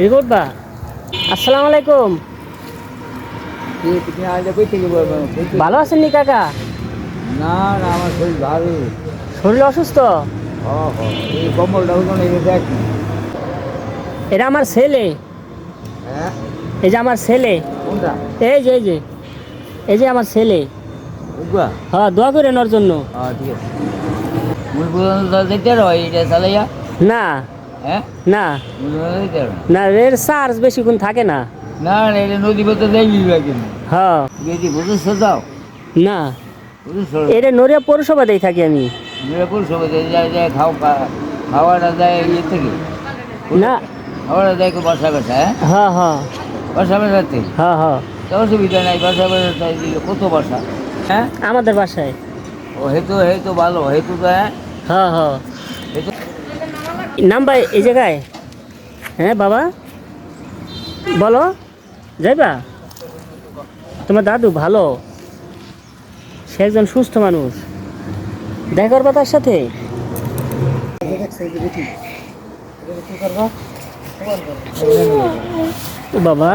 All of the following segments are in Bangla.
রিপোর্ট বা আসসালামু আলাইকুম। ভালো আছেন নি কাকা? না না, আমার শরীর ভালো। শরীর অসুস্থ? এই কম্বলটা ওখানে দেখ। এটা আমার ছেলে। হ্যাঁ, এই যে আমার ছেলে। কোনটা? এই যে আমার ছেলে। বুঝবা? হ্যাঁ, দোয়া করেন ওর জন্য। ঠিক আছে। মুই পর্যন্ত দেখতে রয় এটা চালাইয়া। না হ্যাঁ, না মুই পর্যন্ত দেখতে রয়। না, এর চার্জ বেশিক্ষণ থাকে না। না না, এটা নদী পথে দেখবি কিন্তু হ্যাঁ বেশি বুঝেছো যাও, না, বুঝেছো? এটা নড়িয়া পৌরসভাতেই থাকি আমি। মিরাপুর সবাই যায় যায় খাওয়াটা যায় ইয়ে থেকে। না। খাওয়াটা যায় বাসা বাসা। হ্যাঁ, হ্যাঁ হ্যাঁ বাসা বাসাতে হ্যাঁ হ্যাঁ অসুবিধা নাই। বাসা বাসাতে দিলে কত বাসা। হ্যাঁ, আমাদের বাসায়। ও হেতু ভালো হেতু তো। হ্যাঁ, হ্যাঁ হ্যাঁ হেতু নাম্বার এই জায়গায়। হ্যাঁ বাবা, বলো। যাইবা? তোমার দাদু ভালো, সে একজন সুস্থ মানুষ। দেখা করবা তার সাথে? ও বাবা,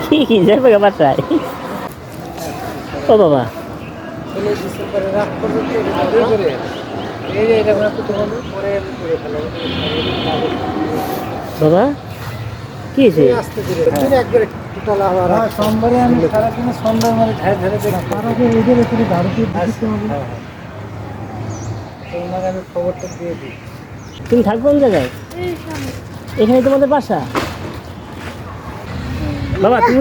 কি যাবে বাসায়? ও বাবা, বাবা কি হয়েছে? সোমবারে আমি সারাদিনে সন্ধ্যার মানে ধারে ধারে দেখি আমি খবরটা দিয়ে দিই। তুমি থাকবো কোন জায়গায়? এখানে তোমাদের বাসা? বাবা তুমি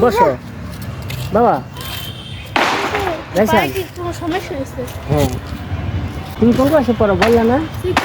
বসো। বাবা যাইছেন? সমস্যা হয়েছে। হ্যাঁ, তুমি কোন ক্লাসে পড়ো বললা না? 6